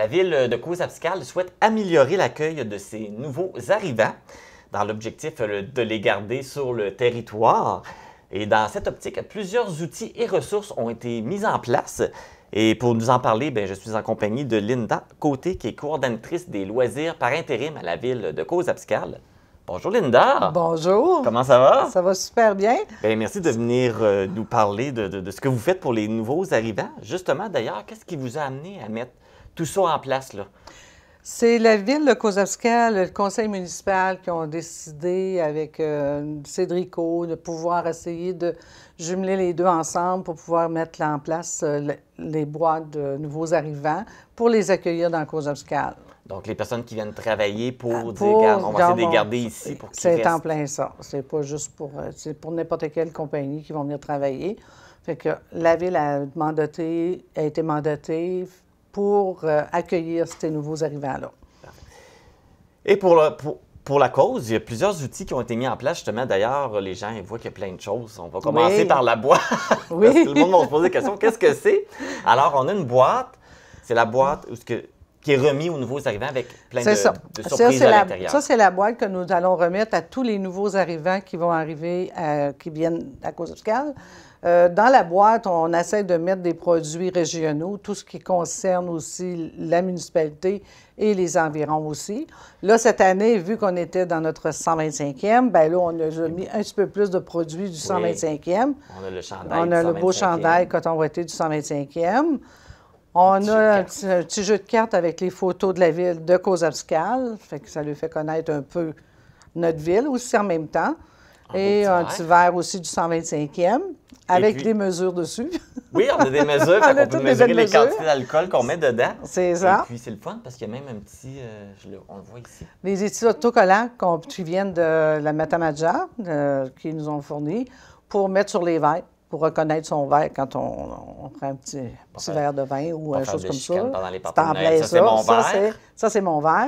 La ville de Causse-Abscale souhaite améliorer l'accueil de ses nouveaux arrivants dans l'objectif de les garder sur le territoire. Et dans cette optique, plusieurs outils et ressources ont été mis en place. Et pour nous en parler, je suis en compagnie de Linda Côté, qui est coordonnatrice des loisirs par intérim à la ville de Causse-Abscale. Bonjour Linda! Bonjour! Comment ça va? Ça va super bien. Merci de venir nous parler de ce que vous faites pour les nouveaux arrivants. Justement, d'ailleurs, qu'est-ce qui vous a amené à mettre tout ça en place, là? C'est la ville de Causse-Abscale, le conseil municipal qui ont décidé avec Cédrico de pouvoir essayer de jumeler les deux ensemble pour pouvoir mettre en place les boîtes de nouveaux arrivants pour les accueillir dans Causse-Abscale. Donc, les personnes qui viennent travailler pour dire, regarde, on va essayer de les garder ici pour qu'ils restent. C'est en plein ça. C'est pas juste pour... c'est pour n'importe quelle compagnie qui vont venir travailler. Fait que la ville a été mandatée pour accueillir ces nouveaux arrivants-là. Et pour la cause, il y a plusieurs outils qui ont été mis en place. Justement, d'ailleurs, les gens ils voient qu'il y a plein de choses. On va commencer par la boîte. Oui. Parce que tout le monde va se poser des questions. Qu'est-ce que c'est? Alors, on a une boîte. C'est la boîte qui est remise aux nouveaux arrivants avec plein de surprises à l'intérieur. Ça, c'est la boîte que nous allons remettre à tous les nouveaux arrivants qui vont arriver, qui viennent à Causse-Abscale. Dans la boîte, on essaie de mettre des produits régionaux, tout ce qui concerne aussi la municipalité et les environs aussi. Là, cette année, vu qu'on était dans notre 125e, là, on a mis un petit peu plus de produits du 125e. On a le chandail On a le beau chandail coton ouaté du 125e. On a un petit jeu de cartes avec les photos de la ville de Causse-Abscale, fait que ça lui fait connaître un peu notre ville aussi en même temps. Et un petit verre aussi du 125e, avec des mesures dessus. Oui, on a des mesures, on peut mesurer les quantités d'alcool qu'on met dedans. C'est ça. Et puis, c'est le fun parce qu'il y a même un petit, on le voit ici. Les études autocollants qui viennent de la Matamaja, qui nous ont fournis, pour mettre sur les verres, pour reconnaître son verre quand on prend un petit verre de vin ou une chose comme ça. C'est en plein ça. Ça, c'est mon verre.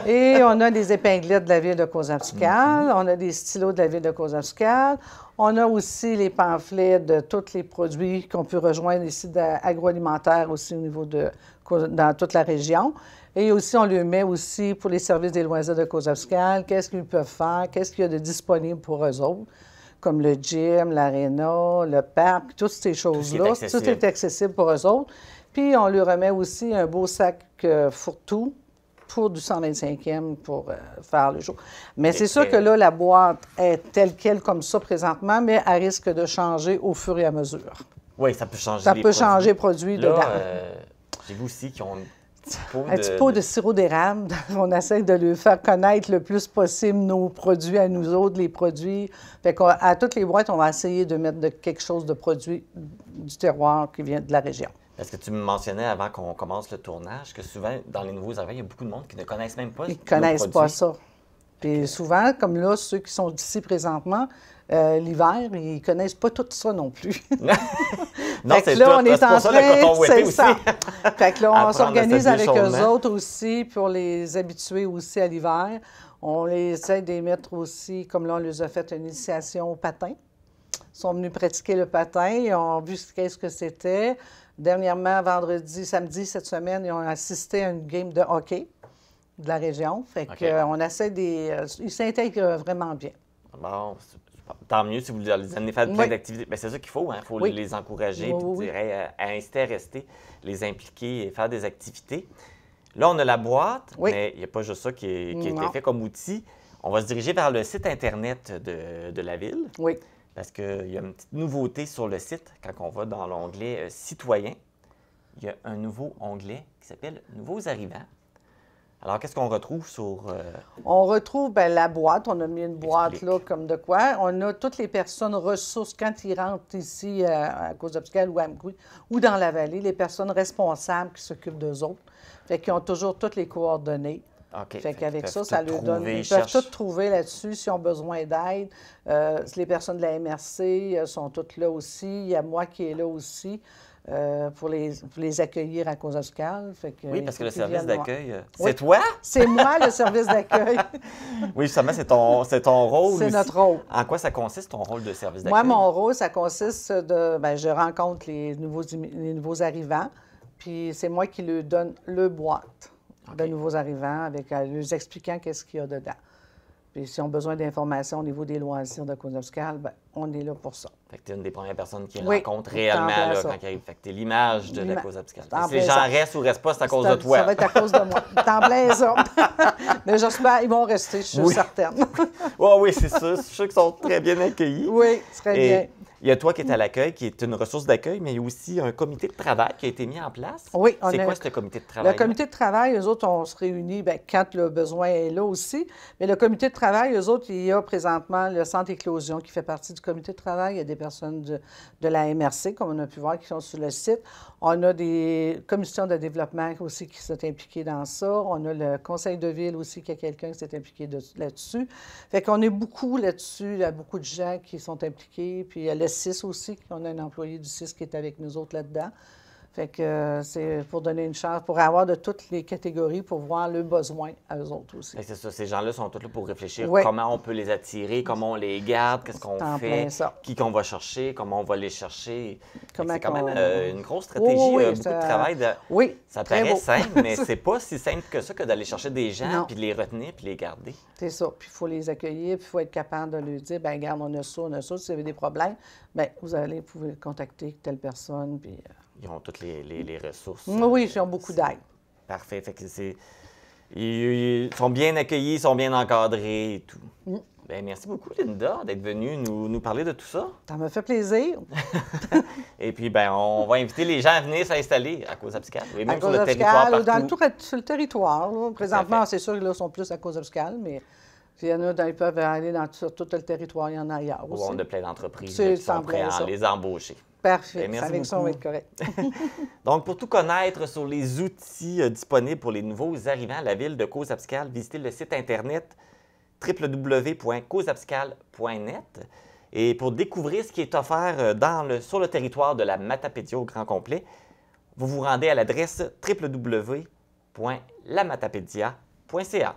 Et on a des épinglettes de la ville de Causse-Abscale. On a des stylos de la ville de Causse-Abscale. On a aussi les pamphlets de tous les produits qu'on peut rejoindre ici agroalimentaires aussi au niveau dans toute la région. Et aussi, on le met aussi pour les services des loisirs de Causse-Abscale. Qu'est-ce qu'ils peuvent faire? Qu'est-ce qu'il y a de disponible pour eux autres? Comme le gym, l'aréna, le parc, toutes ces choses-là. Tout est accessible pour eux autres. Puis, on lui remet aussi un beau sac fourre-tout pour du 125e pour faire le jour. Mais c'est sûr que là, la boîte est telle qu'elle comme ça présentement, mais elle risque de changer au fur et à mesure. Oui, ça peut changer ça peut changer les produits dedans. J'ai vu aussi qu'ils ont un petit pot de sirop d'érable. On essaie de lui faire connaître le plus possible nos produits à nous autres, les produits. Fait qu'à toutes les boîtes, on va essayer de mettre quelque chose de produit du terroir qui vient de la région. Est-ce que tu me mentionnais avant qu'on commence le tournage que souvent, dans les nouveaux arrivants, il y a beaucoup de monde qui ne connaissent même pas nos produits? Ils ne connaissent pas ça. Puis souvent, comme là, ceux qui sont ici présentement, l'hiver, ils ne connaissent pas tout ça non plus. Non, c'est là, on est en train, c'est ça. Fait que là, on s'organise avec eux autres aussi pour les habituer aussi à l'hiver. On les essaie de les mettre aussi, comme là, on les a fait une initiation au patin. Ils sont venus pratiquer le patin, ils ont vu qu'est-ce que c'était. Dernièrement, samedi, cette semaine, ils ont assisté à une game de hockey de la région. Fait qu'on essaie ils s'intègrent vraiment bien. Bon, tant mieux si vous les amenez faire plein d'activités. Bien, c'est ça qu'il faut, hein? Il faut les encourager, puis je dirais, à inciter à rester, les impliquer et faire des activités. Là, on a la boîte, mais il n'y a pas juste ça qui a été fait comme outil. On va se diriger vers le site Internet de la ville. Oui. Parce qu'il y a une petite nouveauté sur le site. Quand on va dans l'onglet Citoyens, il y a un nouveau onglet qui s'appelle Nouveaux arrivants. Alors, qu'est-ce qu'on retrouve sur... On retrouve la boîte. On a mis une boîte là comme de quoi. On a toutes les personnes ressources quand ils rentrent ici à Causse-Abscale ou à Amqui ou dans la vallée, les personnes responsables qui s'occupent d'eux autres. Fait qu'ils ont toujours toutes les coordonnées. Fait qu'avec ça leur donne... Ils peuvent tout trouver là-dessus s'ils ont besoin d'aide. Les personnes de la MRC sont toutes là aussi. Il y a moi qui est là aussi. Pour les accueillir à Causse-Abscale. Oui, parce que le service d'accueil, c'est toi? C'est moi, le service d'accueil. Oui, justement, c'est ton rôle. C'est notre rôle. En quoi ça consiste, ton rôle de service d'accueil? Moi, mon rôle, ça consiste je rencontre les nouveaux arrivants, Puis c'est moi qui leur donne le boîte de nouveaux arrivants, avec leur expliquant qu'est-ce qu'il y a dedans. Puis s'ils ont besoin d'informations au niveau des loisirs de Cause Obscale, bien, on est là pour ça. Fait que tu es une des premières personnes qui Oui, rencontrent réellement là, quand ils arrivent. Fait que tu es l'image de la Cause Obscale. Si les gens restent ou restent pas, c'est à cause de toi. Ça va être à cause de moi. T'en plein ça. Mais j'espère qu'ils vont rester, je suis certaine. Oui, c'est sûr. Je suis sûr qu'ils sont très bien accueillis. Oui, très bien. Il y a toi qui es à l'accueil, qui est une ressource d'accueil, mais il y a aussi un comité de travail qui a été mis en place. Oui, c'est quoi ce comité de travail? Le comité de travail, eux autres, on se réunit bien, quand le besoin est là aussi. Mais le comité de travail, eux autres, il y a présentement le centre Éclosion qui fait partie du comité de travail. Il y a des personnes de la MRC, comme on a pu voir, qui sont sur le site. On a des commissions de développement aussi qui sont impliquées dans ça. On a le conseil de ville aussi, qui a quelqu'un qui s'est impliqué là-dessus. Fait qu'on est beaucoup là-dessus. Il y a beaucoup de gens qui sont impliqués. Puis il y a le 6 aussi, on a un employé du 6 qui est avec nous autres là-dedans. Fait que c'est pour donner une chance, pour avoir de toutes les catégories, pour voir le besoin à eux autres aussi. C'est ça, ces gens-là sont tous là pour réfléchir Oui. comment on peut les attirer, comment on les garde, qu'est-ce qu'on fait, qui qu'on va chercher, comment on va les chercher. C'est quand même une grosse stratégie, beaucoup de travail. Oui, ça paraît simple, mais c'est pas si simple que ça que d'aller chercher des gens, puis de les retenir, puis les garder. C'est ça, puis il faut les accueillir, puis il faut être capable de leur dire, bien, regarde, on a ça, si vous avez des problèmes, bien, vous pouvez contacter telle personne, puis... Ils ont toutes les ressources. Oui, ils ont beaucoup d'aide. Parfait. Fait que ils sont bien accueillis, ils sont bien encadrés et tout. Bien, merci beaucoup, Linda, d'être venue nous parler de tout ça. Ça m'a fait plaisir. Et puis, bien, on va inviter les gens à venir s'installer à Cause Obscale. Et même à sur le territoire partout. Sur le territoire. Là. Présentement, c'est sûr qu'ils sont plus à Cause Obscale, mais il y en a, ils peuvent aller sur tout le territoire, il y en a ailleurs aussi. On a plein d'entreprises qui sont prêtes à les embaucher. Parfait. Merci avec beaucoup. ça, on va être correct. Donc, pour tout connaître sur les outils disponibles pour les nouveaux arrivants à la ville de Cause Obscale, visitez le site Internet www.causeobscale.net. Et pour découvrir ce qui est offert sur le territoire de la Matapédia au grand complet, vous vous rendez à l'adresse www.lamatapédia.ca.